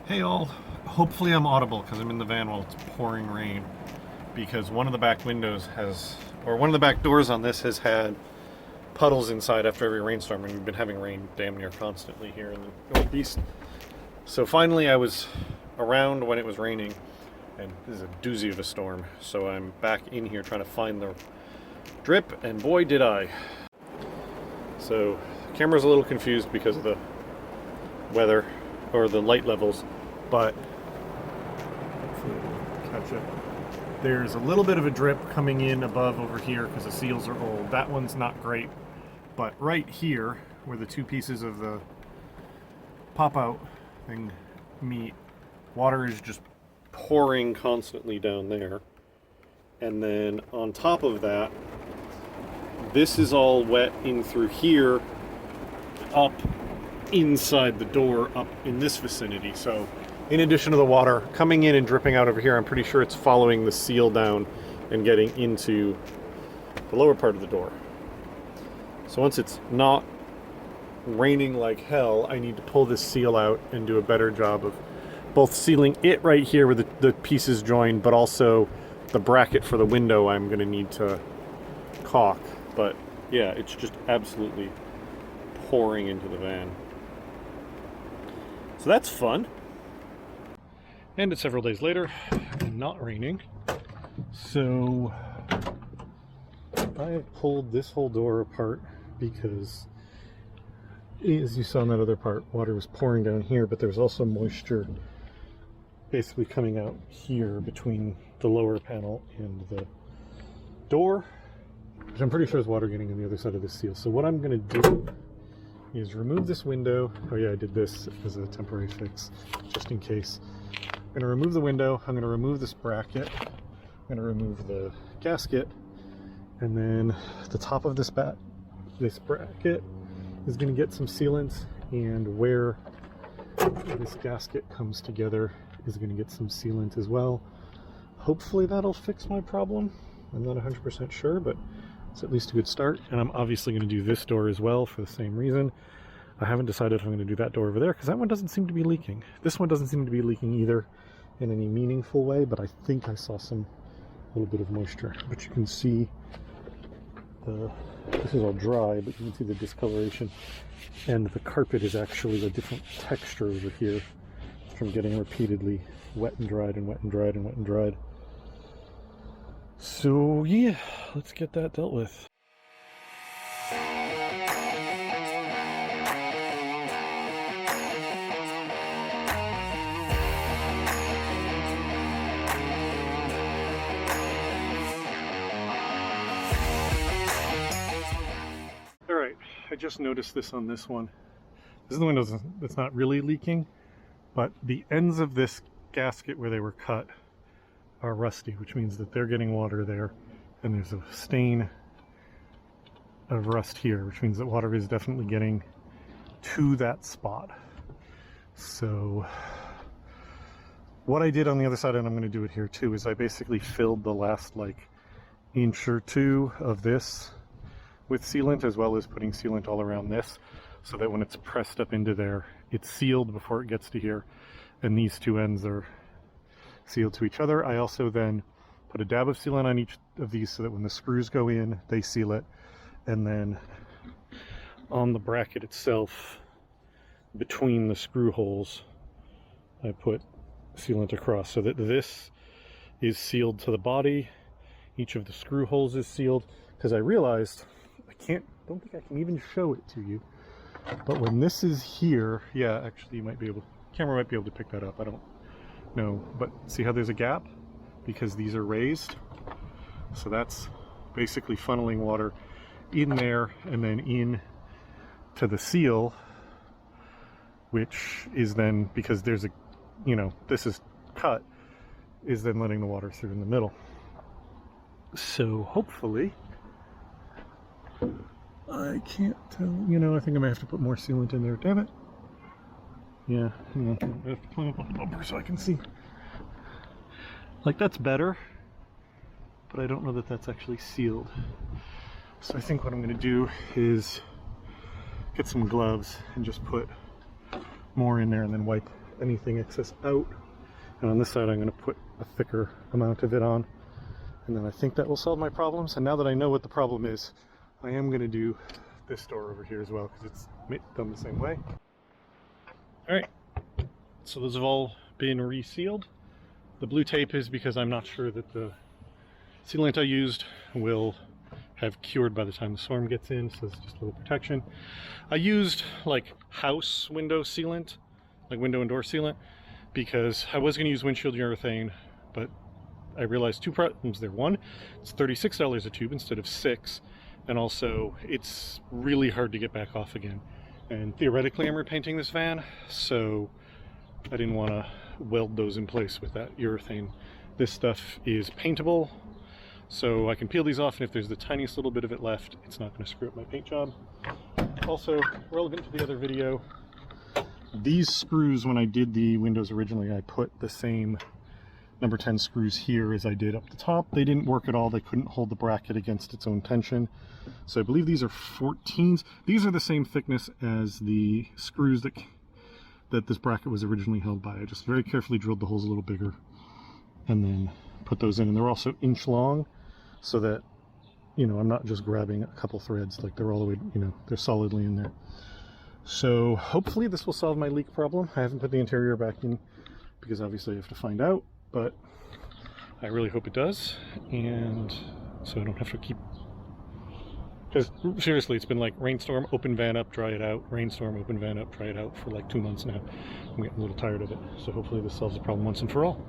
Hey all, hopefully I'm audible because I'm in the van while it's pouring rain, because one of the back windows one of the back doors on this has had puddles inside after every rainstorm, and we've been having rain damn near constantly here in the Northeast. So finally I was around when it was raining, and this is a doozy of a storm, so I'm back in here trying to find the drip, and boy did I. So the camera's a little confused because of the weather or the light levels, but hopefully it'll catch it. There's a little bit of a drip coming in above over here because the seals are old. That one's not great, but right here where the two pieces of the pop-out thing meet, water is just pouring constantly down there. And then on top of that, this is all wet in through here up inside the door up in this vicinity. So in addition to the water coming in and dripping out over here, I'm pretty sure it's following the seal down and getting into the lower part of the door. So once it's not raining like hell, I need to pull this seal out and do a better job of both sealing it right here where the pieces join, but also the bracket for the window I'm going to need to caulk. But yeah, it's just absolutely pouring into the van. So that's fun. And it's several days later and not raining. So I pulled this whole door apart because, as you saw in that other part, water was pouring down here, but there was also moisture basically coming out here between the lower panel and the door, which I'm pretty sure is water getting on the other side of the seal. So what I'm going to do is remove this window. Oh yeah, I did this as a temporary fix, just in case. I'm going to remove the window, I'm going to remove this bracket, I'm going to remove the gasket, and then the top of this bracket is going to get some sealant, and where this gasket comes together is going to get some sealant as well. Hopefully that'll fix my problem. I'm not 100% sure, but it's at least a good start. And I'm obviously going to do this door as well for the same reason. I haven't decided if I'm going to do that door over there because that one doesn't seem to be leaking. This one doesn't seem to be leaking either in any meaningful way, but I think I saw some little bit of moisture. But you can see this is all dry, but you can see the discoloration, and the carpet is actually a different texture over here from getting repeatedly wet and dried and wet and dried and wet and dried. So yeah, let's get that dealt with. Alright, I just noticed this on this one. This is the window that's not really leaking, but the ends of this gasket where they were cut are rusty, which means that they're getting water there, and there's a stain of rust here, which means that water is definitely getting to that spot. So what I did on the other side, and I'm going to do it here too, is I basically filled the last like inch or two of this with sealant, as well as putting sealant all around this, so that when it's pressed up into there, it's sealed before it gets to here, and these two ends are sealed to each other. I also then put a dab of sealant on each of these so that when the screws go in, they seal it. And then on the bracket itself, between the screw holes, I put sealant across so that this is sealed to the body. Each of the screw holes is sealed, because I realized don't think I can even show it to you. But when this is here, yeah, actually camera might be able to pick that up. I don't know, but see how there's a gap? Because these are raised. So that's basically funneling water in there and then in to the seal, which is then, because there's a, this is cut, is then letting the water through in the middle. So hopefully, I can't tell, I think I might have to put more sealant in there. Damn it. Yeah, I have to climb up on the bumper so I can see. Like, that's better, but I don't know that that's actually sealed. So I think what I'm going to do is get some gloves and just put more in there and then wipe anything excess out. And on this side, I'm going to put a thicker amount of it on. And then I think that will solve my problems. And now that I know what the problem is, I am going to do this door over here as well, because it's done the same way. All right, so those have all been resealed. The blue tape is because I'm not sure that the sealant I used will have cured by the time the storm gets in, so it's just a little protection. I used like house window sealant, like window and door sealant, because I was going to use windshield urethane, but I realized two problems there. One, it's $36 a tube instead of $6, and also it's really hard to get back off again. And theoretically I'm repainting this van, so I didn't want to weld those in place with that urethane. This stuff is paintable, so I can peel these off, and if there's the tiniest little bit of it left, it's not going to screw up my paint job. Also, relevant to the other video, these screws, when I did the windows originally, I put the same number 10 screws here as I did up the top. They didn't work at all. They couldn't hold the bracket against its own tension. So I believe these are 14s. These are the same thickness as the screws that this bracket was originally held by. I just very carefully drilled the holes a little bigger and then put those in. And they're also inch long, so that, you know, I'm not just grabbing a couple threads, like they're all the way, you know, they're solidly in there. So hopefully this will solve my leak problem. I haven't put the interior back in because obviously I have to find out, but I really hope it does. And so I don't have to keep, because seriously, it's been like rainstorm, open van up, dry it out, rainstorm, open van up, dry it out for like 2 months now. I'm getting a little tired of it. So hopefully this solves the problem once and for all.